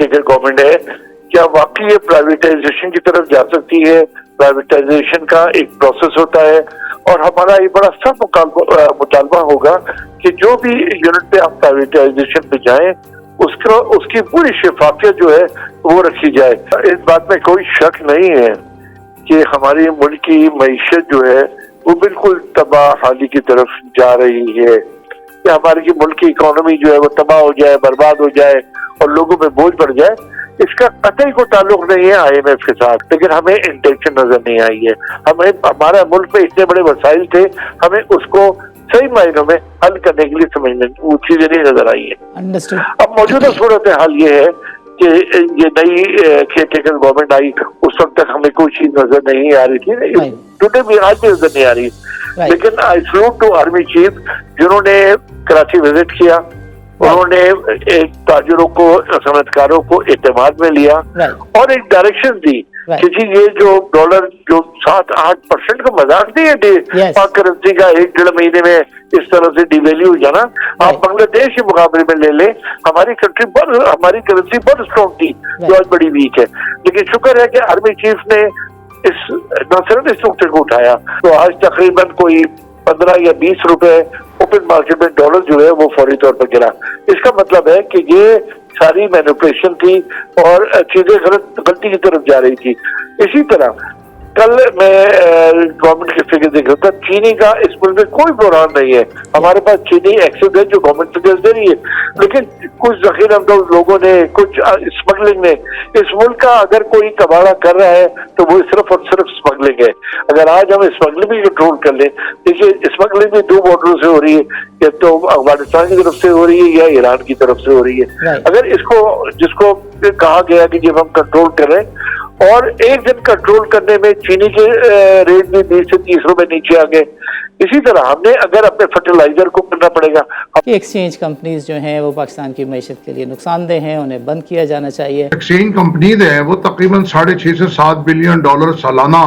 Caretaker government है, क्या वाकई ये प्राइवेटाइजेशन की तरफ जा सकती है? प्राइवेटाइजेशन का एक प्रोसेस होता है और हमारा ये बड़ा सख्त मुतालबा होगा कि जो भी यूनिट पे आप प्राइवेटाइजेशन पे जाएं उसकी पूरी शफाफियत जो है वो रखी जाए। इस बात में कोई शक नहीं है कि हमारी मुल्क की मईशत जो है वो बिल्कुल तबाहाली की तरफ जा रही है, कि हमारी मुल्क की इकोनॉमी जो है वो तबाह हो जाए, बर्बाद हो जाए और लोगों पे बोझ बढ़ जाए। इसका कतई को ताल्लुक नहीं है IMF के साथ, लेकिन हमें इंटेंशन नजर नहीं आई है। हमारा मुल्क में इतने बड़े वसाइल थे, हमें उसको सही मायनों में हल करने के लिए समझने वो चीजें नहीं नजर आई है। अब मौजूदा सूरत हाल ये है कि ये नई केयरटेकर गवर्नमेंट आई, उस वक्त तक हमें कोई चीज नजर नहीं आ रही थी, टुडे भी आज भी नजर नहीं आ रही। लेकिन I salute to army chief जिन्होंने कराची विजिट किया, उन्होंने एक ताजरों को, सनतकारों को एतमाद में लिया और एक डायरेक्शन दी कि जी ये जो डॉलर जो 7-8% का मजाक नहीं है पाक करेंसी का 1-1.5 महीने में इस तरह से डिवेल्यू हो जाना। आप बांग्लादेश के मुकाबले में ले लें, हमारी करेंसी बहुत स्ट्रॉन्ग थी जो आज बड़ी वीक है, लेकिन शुक्र है कि आर्मी चीफ ने न सिर्फ इस नुकते को उठाया तो आज तकरीबन कोई 15 या 20 रुपए ओपन मार्केट में डॉलर जो है वो फौरी तौर पर गिरा। इसका मतलब है कि ये सारी मैनिपुलेशन थी और चीजें गलती की तरफ जा रही थी। इसी तरह कल मैं गवर्नमेंट के फिगर देख रहा था, चीनी का इस मुल्क में कोई बुरान नहीं है, हमारे पास चीनी एक्सेस है जो गवर्नमेंट फिगर दे रही है, लेकिन कुछ जखीरंदोज लोगों ने, कुछ स्मगलिंग ने, इस मुल्क का अगर कोई कबाड़ा कर रहा है तो वो सिर्फ और सिर्फ स्मगलिंग है। अगर आज हम स्मगलिंग भी कंट्रोल कर लें, देखिए स्मगलिंग भी 2 बॉर्डरों से हो रही है, या तो अफगानिस्तान की तरफ से हो रही है या ईरान की तरफ से हो रही है। अगर जिसको कहा गया कि जब हम कंट्रोल करें, और एक दिन कंट्रोल करने में चीनी के रेट भी 20 से 30 रुपए नीचे आ गए। इसी तरह हमने अगर अपने फर्टिलाइजर को करना पड़ेगा। एक्सचेंज कंपनीज जो हैं वो पाकिस्तान की मईशत के लिए नुकसानदेह हैं, उन्हें बंद किया जाना चाहिए। एक्सचेंज कंपनीज हैं वो तकरीबन 6.5 से 7 बिलियन डॉलर सालाना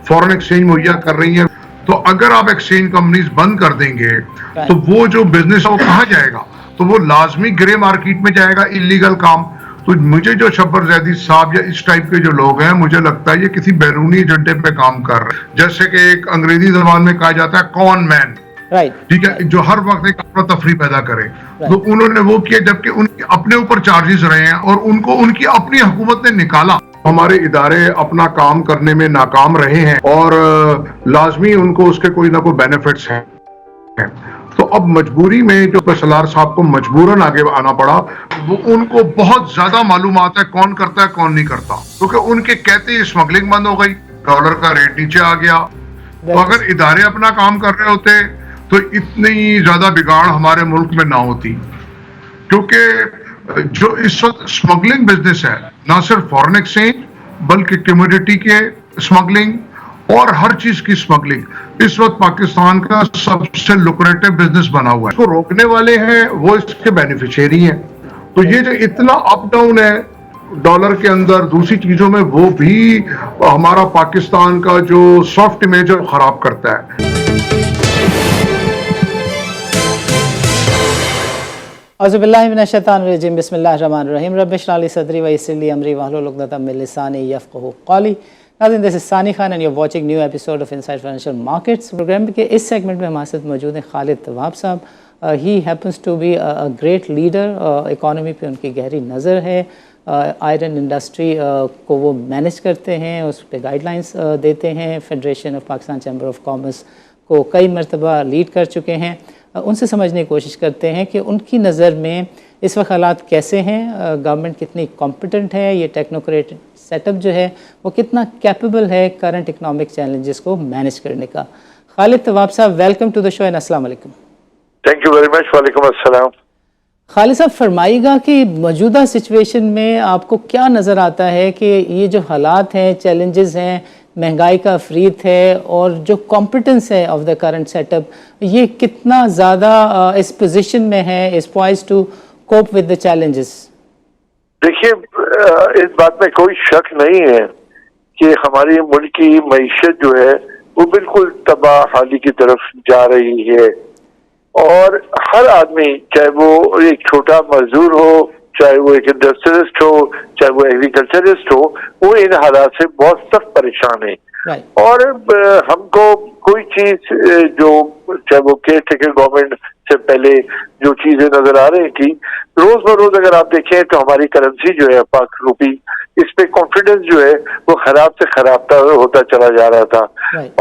फॉरेन एक्सचेंज मुहैया कर रही है। तो अगर आप एक्सचेंज कंपनीज बंद कर देंगे तो वो जो बिजनेस है वो कहाँ जाएगा? तो वो लाजमी ग्रे मार्केट में जाएगा, इलीगल काम। तो मुझे जो शब्बर जैदी साहब या इस टाइप के जो लोग हैं, मुझे लगता है ये किसी बैरूनी एजेंडे पे काम कर रहे हैं। जैसे कि एक अंग्रेजी जबान में कहा जाता है कॉन मैन, ठीक है, जो हर वक्त एक अपना तफरी पैदा करे। तो उन्होंने वो किया जबकि उनके अपने ऊपर चार्जेस रहे हैं और उनको उनकी अपनी हुकूमत ने निकाला। हमारे इदारे अपना काम करने में नाकाम रहे हैं और लाजमी उनको उसके कोई ना कोई बेनिफिट्स हैं। तो अब मजबूरी में जो सलार साहब को मजबूरन आगे आना पड़ा, वो उनको बहुत ज्यादा मालूमात है कौन करता है कौन नहीं करता, क्योंकि उनके कहते ही स्मगलिंग बंद हो गई, डॉलर का रेट नीचे आ गया। तो अगर इदारे अपना काम कर रहे होते तो इतनी ज्यादा बिगाड़ हमारे मुल्क में ना होती, क्योंकि जो इस वक्त स्मगलिंग बिजनेस है, ना सिर्फ फॉरेन एक्सचेंज बल्कि कमोडिटी के स्मगलिंग और हर चीज की स्मगलिंग इस वक्त पाकिस्तान का सबसे लुक्रेटिव बिजनेस बना हुआ है। इसको रोकने वाले हैं वो इसके बेनिफिशियरी हैं। तो ये जो इतना अप डाउन है डॉलर के अंदर, दूसरी चीजों में, वो भी हमारा पाकिस्तान का जो सॉफ्ट इमेज है खराब करता है। औज़ुबिल्लाहिमिनश्शैतानिर्रजीम, बिस्मिल्लाहिर्रहमानिर्रहीम, रब्बिश इश्रह ली सदरी व यस्सिर ली अमरी वहलुल उक़दतम मिन लिसानी यफ़क़हू क़ौली। नाज़रीन, this is Sani Khan and you are watching new episode of inside financial markets. Program के इस सेगमेंट में हमारे साथ मौजूद हैं खालिद तवाब साहब। He happens to be a great leader, economy पे उनकी गहरी नज़र है, आयरन इंडस्ट्री को वो मैनेज करते हैं, उस पर गाइडलाइंस देते हैं। Federation of Pakistan chamber of commerce को कई मरतबा लीड कर चुके हैं। उनसे समझने की कोशिश करते हैं कि उनकी नज़र में इस वक्त हालात कैसे हैं, गवर्नमेंट कितनी कॉम्पिटेंट है, ये टेक्नोक्रेट सेटअप जो है वो कितना कैपेबल है करंट इकोनॉमिक चैलेंजेस को मैनेज करने का। खालिद तवाब साहब, welcome to the show and अस्सलाम वालेकुम। Thank you very much. वालेकुम अस्सलाम। खालिद साहब, फरमाइएगा कि मौजूदा सिचुएशन में आपको क्या नज़र आता है कि ये जो हालात हैं, चैलेंजेस हैं, महंगाई का अफरीत है और जो कॉम्पिटेंस है ऑफ द करंट सेटअप, ये कितना ज़्यादा इस पोजीशन में है, is poised to cope with the challenges? देखिए, इस बात में कोई शक नहीं है कि हमारी मुल्क की मईशत जो है वो बिल्कुल तबाहाली की तरफ जा रही है और हर आदमी, चाहे वो एक छोटा मजदूर हो, चाहे वो एक इंडस्ट्रियलिस्ट हो, चाहे वो एग्रीकल्चरिस्ट हो, वो इन हालात से बहुत सख्त परेशान है। और हमको कोई चीज जो चाहे वो केयर टेकर गवर्नमेंट से पहले जो चीजें नजर आ रही थी, रोज बरोज अगर आप देखें तो हमारी करेंसी जो है पाक रुपी, इस पे कॉन्फिडेंस जो है वो खराब से खराब होता चला जा रहा था।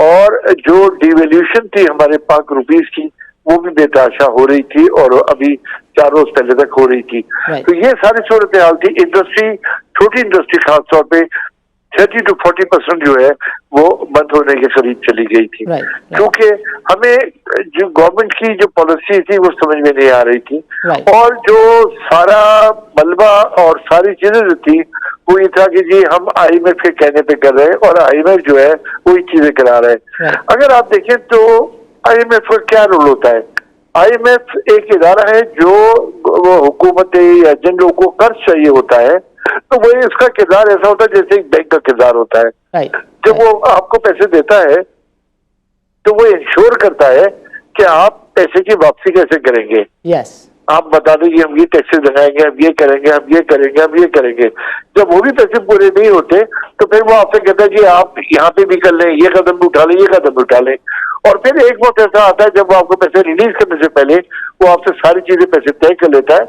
और जो डिवेल्यूशन थी हमारे पाक रुपीज की, वो भी बेतहाशा हो रही थी और अभी 4 रोज पहले तक हो रही थी। तो ये सारी सूरत हाल थी। इंडस्ट्री, छोटी इंडस्ट्री खासतौर पे 30 to 40% जो है वो बंद होने के करीब चली गई थी, क्योंकि हमें जो गवर्नमेंट की जो पॉलिसी थी वो समझ में नहीं आ रही थी। और जो सारा मलबा और सारी चीजें जो थी वो ये था कि जी हम IMF के कहने पे कर रहे हैं और IMF जो है वही चीजें करा रहे हैं। अगर आप देखें तो IMF का क्या रोल होता है? IMF एक इदारा है जो वो हुकूमत या जिन लोगों को कर्ज चाहिए होता है, तो वो इसका किरदार ऐसा होता है जैसे एक बैंक का किरदार होता है। जब वो आपको पैसे देता है तो वो इंश्योर करता है कि आप पैसे की वापसी कैसे करेंगे। आप बता दें कि हम ये टैक्सेस लगाएंगे, हम ये करेंगे, हम ये करेंगे, हम ये करेंगे। जब वो भी पैसे पूरे नहीं होते तो फिर वो आपसे कहता है कि आप यहाँ पे भी कर लें, ये कदम भी उठा लें, ये कदम भी उठा लें। और फिर एक वक्त ऐसा आता है जब वो आपको पैसे रिलीज करने से पहले वो आपसे सारी चीजें पैसे तय कर लेता है।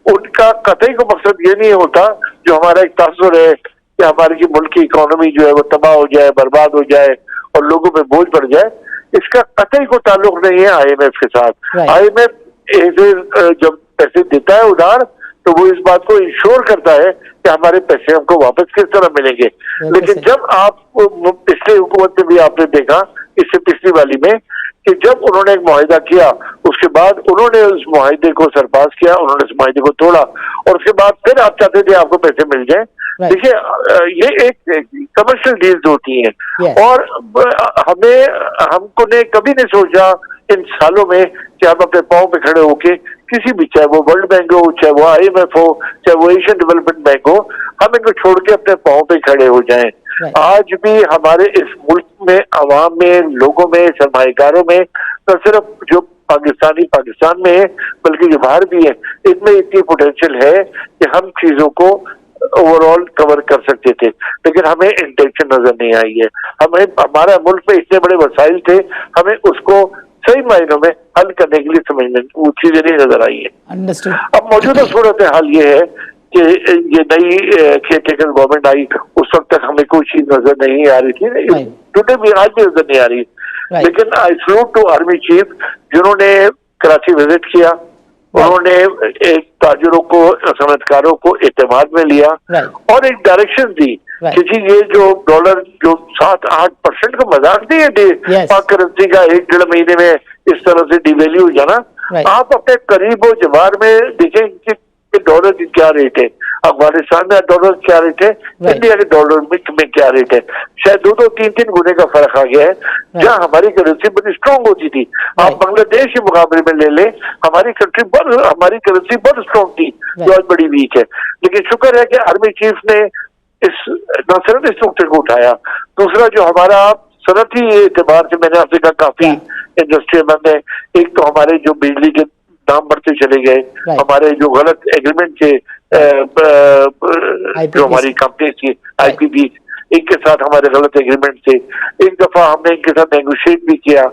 उनका कतई को मकसद ये नहीं होता जो हमारा एक तासुर है कि हमारी मुल्क की इकोनॉमी जो है वो तबाह हो जाए, बर्बाद हो जाए और लोगों पे बोझ बढ़ जाए। इसका कतई को ताल्लुक नहीं है IMF के साथ। IMF जब पैसे देता है उधार तो वो इस बात को इंश्योर करता है कि हमारे पैसे हमको वापस किस तरह मिलेंगे। लेकिन जब आप पिछले हुकूमत में भी आपने देखा, इससे पिछली वाली में, कि जब उन्होंने एक मुआहिदा किया उसके बाद उन्होंने उस मुआहिदे को सरपास किया, उन्होंने उस मुआहिदे को तोड़ा और उसके बाद फिर आप चाहते थे आपको पैसे मिल जाए। देखिए ये एक कमर्शियल डील्स होती हैं और हमको ने कभी नहीं सोचा इन सालों में कि हम अपने पांव पे खड़े होके किसी भी, चाहे वो वर्ल्ड बैंक हो, चाहे वो IMF हो, चाहे वो एशियन डेवलपमेंट बैंक हो, हम इनको छोड़ के अपने पांव पे खड़े हो जाएं। आज भी हमारे इस मुल्क में, आवाम में, लोगों में, सरमाएकारों में, न सिर्फ जो पाकिस्तान में है बल्कि जो बाहर भी है, इनमें इतनी पोटेंशियल है कि हम चीजों को ओवरऑल कवर कर सकते थे, लेकिन हमें इंटेंशन नजर नहीं आई है। हमें, हमारा मुल्क में इतने बड़े वसाइल थे, हमें उसको सही मायनों में हल करने के लिए समझ में वो चीजें नहीं नजर आई है। अब मौजूदा सूरत हाल ये है कि ये नई केयर टेकर गवर्नमेंट आई, उस वक्त तक हमें कोई चीज नजर नहीं आ रही थी, टुडे भी आज भी नजर नहीं आ रही। लेकिन I salute to army chief जिन्होंने कराची विजिट किया, उन्होंने एक ताजरों को, सनतकारों को एतमाद में लिया और एक डायरेक्शन दी कि जी ये जो डॉलर जो 7-8% का मजाक नहीं है पाक करेंसी का 1-1.5 महीने में इस तरह से डिवेल्यू हो जाना। आप अपने करीब व जवार में देखें कि डॉलर की क्या रेट है, अफगानिस्तान में डॉलर क्या रेट है, इंडिया के डॉलर में क्या रेट है। शायद 2-3 गुने का फर्क आ गया है। जहाँ हमारी करेंसी बड़ी स्ट्रांग होती थी, आप बांग्लादेश के मुकाबले में ले लें, हमारी करेंसी बहुत स्ट्रांग थी जो आज बड़ी वीक है। लेकिन शुक्र है कि आर्मी चीफ ने न सिर्फ इस नुकते को उठाया, दूसरा जो हमारा सनती एतबार से मैंने आपसे कहा काफी इंडस्ट्रियलमंद है। एक तो हमारे जो बिजली के दाम बढ़ते चले गए, हमारे जो गलत एग्रीमेंट थे जो हमारी कंपनी थी IPP, इनके साथ हमारे गलत एग्रीमेंट थे। एक दफा हमने इनके साथ नेगोशिएट भी किया,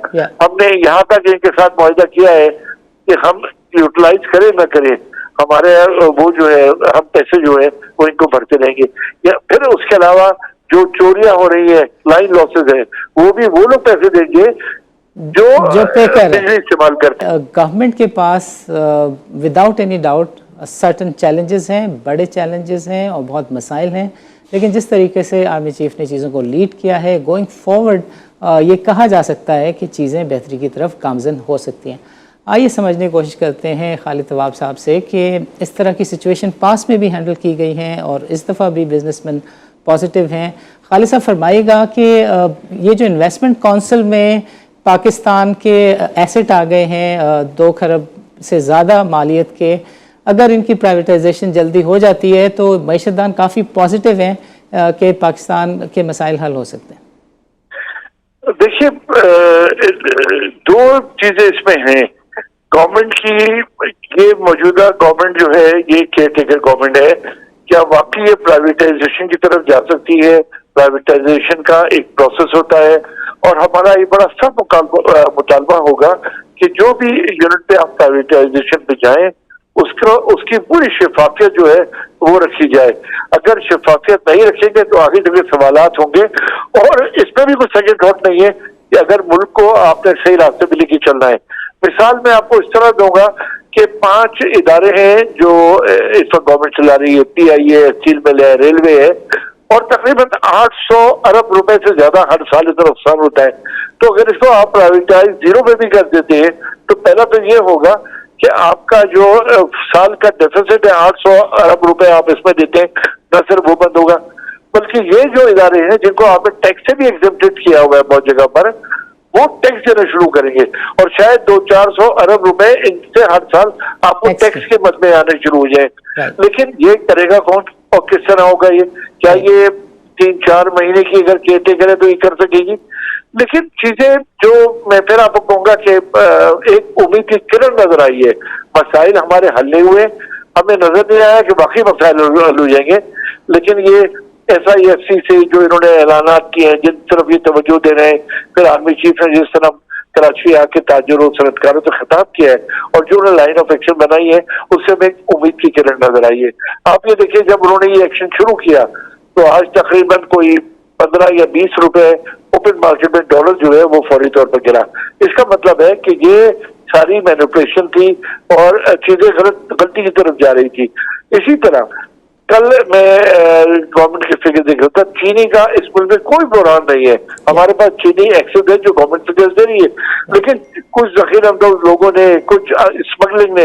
हमने यहाँ तक इनके साथ मुआहिदा किया है कि हम यूटिलाइज करें न करें, हमारे वो जो है हम पैसे जो है वो इनको भरते रहेंगे। या फिर उसके अलावा जो चोरियां हो रही है, लाइन लॉसेज है, वो भी वो लोग पैसे देंगे जो पे कर इस्तेमाल करते हैं। गवर्नमेंट के पास without any doubt certain challenges हैं, बड़े चैलेंजेस हैं और बहुत मसाइल हैं, लेकिन जिस तरीके से आर्मी चीफ ने चीज़ों को लीड किया है, गोइंग फॉरवर्ड ये कहा जा सकता है कि चीज़ें बेहतरी की तरफ गामज़न हो सकती हैं। आइए समझने की कोशिश करते हैं खालिद तवाब साहब से कि इस तरह की सिचुएशन पास में भी हैंडल की गई हैं और इस दफ़ा भी बिजनेसमैन पॉजिटिव हैं। खालिद साहब फरमाइएगा कि ये जो इन्वेस्टमेंट काउंसिल में पाकिस्तान के एसेट आ गए हैं 2 खरब से ज़्यादा मालियत के, अगर इनकी प्राइवेटाइजेशन जल्दी हो जाती है तो मईशतदान काफ़ी पॉजिटिव हैं कि पाकिस्तान के मसाइल हल हो सकते हैं। देखिए 2 चीज़ें इसमें हैं गवर्नमेंट की ये मौजूदा गवर्नमेंट जो है ये केयर टेकर गवर्नमेंट है, क्या वाकई ये प्राइवेटाइजेशन की तरफ जा सकती है? प्राइवेटाइजेशन का एक प्रोसेस होता है और हमारा ये बड़ा सब मुतालबा होगा कि जो भी यूनिट पे आप प्राइवेटाइजेशन पे जाएं उसकी पूरी शफाफियत जो है वो रखी जाए। अगर शफाफियत नहीं रखेंगे तो आगे चलकर सवालात होंगे। और इसमें भी कोई सेकंड थॉट नहीं है कि अगर मुल्क को आपने सही रास्ते पे लेके चलना है। मिसाल मैं आपको इस तरह दूंगा कि 5 इदारे हैं जो इस वक्त गवर्नमेंट चला रही है, PIA है, स्टील मिल है, रेलवे है, और तकरीबन 800 अरब रुपए से ज्यादा हर साल इधर नुकसान होता है। तो अगर इसको आप प्राइवेटाइज जीरो पे भी कर देते हैं तो पहला तो ये होगा कि आपका जो साल का डेफिसिट है 800 अरब रुपए आप इसमें देते हैं, न सिर्फ वो बंद होगा बल्कि ये जो इदारे हैं जिनको आपने टैक्स से भी एग्जेम्प्टेड किया हुआ है बहुत जगह पर, वो टैक्स देना शुरू करेंगे और शायद 200-400 अरब रुपए इनसे हर साल आपको टैक्स के मद में आने शुरू हो जाए। लेकिन ये करेगा कौन और किस तरह होगा? ये क्या ये 3-4 महीने की अगर केयर टेकर है तो ये कर सकेगी? लेकिन चीजें जो मैं फिर आपको कहूंगा कि एक उम्मीद की किरण नजर आई है। मसाइल हमारे हल नहीं हुए, हमें नजर नहीं आया कि बाकी मसाइल हल हो जाएंगे। लेकिन ये SIFC से जो इन्होंने ऐलानात किए हैं, जिन तरफ ये तवज्जो दे रहे हैं, फिर आर्मी चीफ ने जिस तरह कराची आके ताजरों सनतकारों से खिताब किया है और जो उन्होंने लाइन ऑफ एक्शन बनाई है उससे हमें उम्मीद की किरण नजर आई है। आप ये देखिए जब उन्होंने ये एक्शन शुरू किया तो आज तकरीबन कोई 15 या 20 रुपए ओपन मार्केट में डॉलर जो है वो फौरी तौर पर गिरा। इसका मतलब है कि ये सारी मैनिपुलेशन थी और चीजें गलती की तरफ जा रही थी। इसी तरह कल मैं गवर्नमेंट के फिगर देख रहा था, चीनी का इस मुल्क में कोई बुरान नहीं है। हमारे पास चीनी एक्सेस है जो गवर्नमेंट फिगर्स दे रही है, लेकिन कुछ जखीरअंदोज लोगों ने, कुछ स्मगलिंग ने,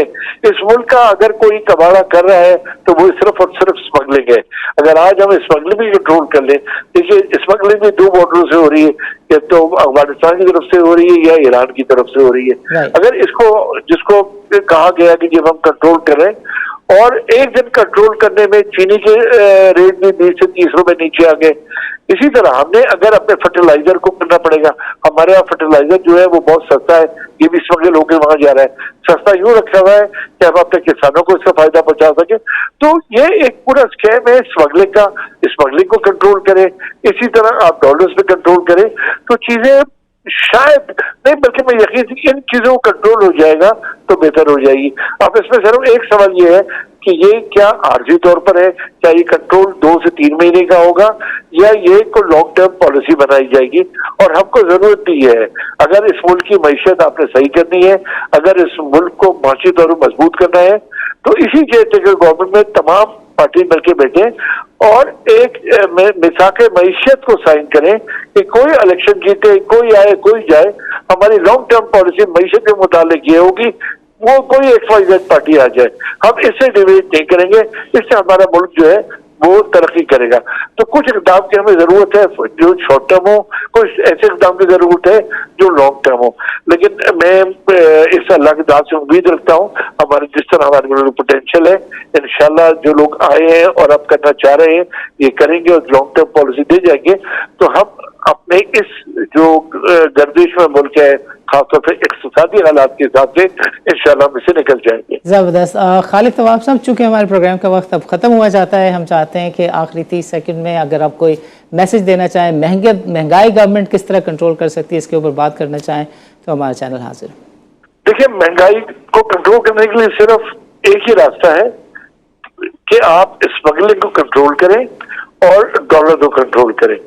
इस मुल्क का अगर कोई कबाड़ा कर रहा है तो वो सिर्फ और सिर्फ स्मगलिंग है। अगर आज हम स्मगलिंग भी कंट्रोल कर लें, देखिए स्मगलिंग भी 2 बॉर्डरों से हो रही है, या तो अफगानिस्तान की तरफ से हो रही है या ईरान की तरफ से हो रही है। अगर इसको जिसको कहा गया कि जब हम कंट्रोल करें और एक दिन कंट्रोल करने में चीनी के रेट भी 20 से 30 रुपए नीचे आ गए। इसी तरह हमने अगर अपने फर्टिलाइजर को करना पड़ेगा। हमारे यहाँ फर्टिलाइजर जो है वो बहुत सस्ता है, ये भी स्मगल होकर वहां जा रहा है। सस्ता यूं रखा हुआ है कि हम अपने किसानों को इसका फायदा पहुंचा सके। तो ये एक पूरा स्कैम है स्मगलिंग का। स्मगलिंग को कंट्रोल करें, इसी तरह आप डॉलर्स पे कंट्रोल करें तो चीजें शायद नहीं, बल्कि मैं यकीन इन चीजों को कंट्रोल हो जाएगा तो बेहतर हो जाएगी। अब इसमें सिर्फ एक सवाल ये है कि ये क्या आर्जी तौर पर है, क्या ये कंट्रोल 2 से 3 महीने का होगा या ये को लॉन्ग टर्म पॉलिसी बनाई जाएगी? और हमको जरूरत भी है, अगर इस मुल्क की मैशत आपने सही करनी है, अगर इस मुल्क को माशी तौर पर मजबूत करना है तो इसी केयर गवर्नमेंट में तमाम पार्टी मिलकर बैठे और एक मिसाक मईशत को साइन करें कि कोई इलेक्शन जीते, कोई आए कोई जाए, हमारी लॉन्ग टर्म पॉलिसी मईशत के मुतालिक ये होगी, वो कोई XYZ पार्टी आ जाए, हम इससे डिबेट नहीं करेंगे। इससे हमारा मुल्क जो है वो तरक्की करेगा। तो कुछ इकदाम की हमें जरूरत है जो शॉर्ट टर्म हो, कुछ ऐसे इकदाम की जरूरत है जो लॉन्ग टर्म हो। लेकिन मैं इस अल्लाह की दाद से उम्मीद रखता हूँ हमारे जिस तरह हमारे पोटेंशियल है, इंशाल्लाह जो लोग आए हैं और अब करना चाह रहे हैं ये करेंगे और लॉन्ग टर्म पॉलिसी दे जाएंगे तो हम अपने इस जो गर्दिश में मुल्क है खासतौर पर इक्तिसादी हालात के हिसाब से इंशाल्लाह हम इससे निकल जाएंगे। ज़बरदस्त। खालिद तवाब साहब, चूँकि हमारे प्रोग्राम का वक्त अब ख़त्म हुआ जाता है, हम चाहते हैं कि आखिरी 30 सेकंड में अगर आप कोई मैसेज देना चाहें, महंगाई गवर्नमेंट किस तरह कंट्रोल कर सकती है, इसके ऊपर बात करना चाहें तो हमारा चैनल हाजिर है। देखिए, महंगाई को कंट्रोल करने के लिए सिर्फ एक ही रास्ता है कि आप स्मगलिंग को कंट्रोल करें और डॉलर को कंट्रोल करें।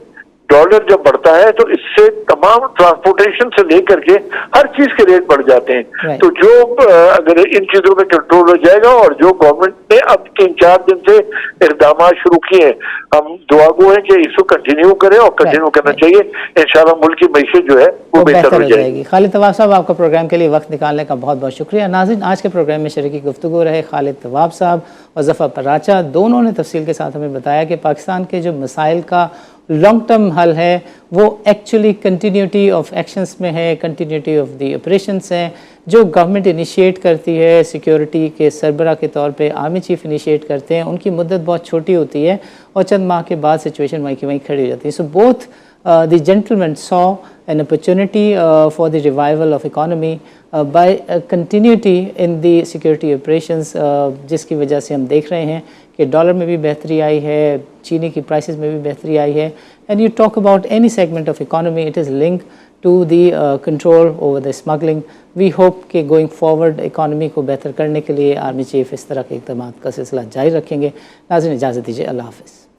डॉलर जब बढ़ता है तो इससे तमाम ट्रांसपोर्टेशन से लेकर के हर चीज के रेट बढ़ जाते हैं। तो जो अगर इन चीजों में कंट्रोल हो जाएगा और जो गवर्नमेंट ने अब 3-4 दिन से इकदाम शुरू किए हैं, हम दुआगो हैं कि इसको कंटिन्यू करें और कंटिन्यू करना चाहिए। इंशाल्लाह मुल्क की मैशत जो है वो बेहतर हो जाएगी। खालिद तवाब साहब, आपका प्रोग्राम के लिए वक्त निकालने का बहुत बहुत शुक्रिया। नाज़रीन, आज के प्रोग्राम में शरीकी गुफ्तगू रहे खालिद तवाब साहब और ज़फ़र पराचा। दोनों ने तफसील के साथ हमें बताया कि पाकिस्तान के जो मसाइल का लॉन्ग टर्म हल है वो एक्चुअली कंटिन्यूटी ऑफ एक्शंस में है, कंटिन्यूटी ऑफ दी ऑपरेशंस हैं जो गवर्नमेंट इनिशिएट करती है। सिक्योरिटी के सरबरा के तौर पे आर्मी चीफ इनिशिएट करते हैं, उनकी मुद्दत बहुत छोटी होती है और चंद माह के बाद सिचुएशन वहीं की वहीं खड़ी हो जाती है। So both the gentleman saw an opportunity for the revival of economy by continuity in the security operations, जिसकी वजह से हम देख रहे हैं कि डॉलर में भी बेहतरी आई है, चीनी की प्राइसेस में भी बेहतरी आई है. And you talk about any segment of economy, it is linked to the control over the smuggling. We hope कि going forward इकोनॉमी को बेहतर करने के लिए आर्मी चीफ इस तरह के इक़दामात का सिलसिला जारी रखेंगे. नाज़रीन इजाज़त दीजिए, अल्लाह हाफ़िज़.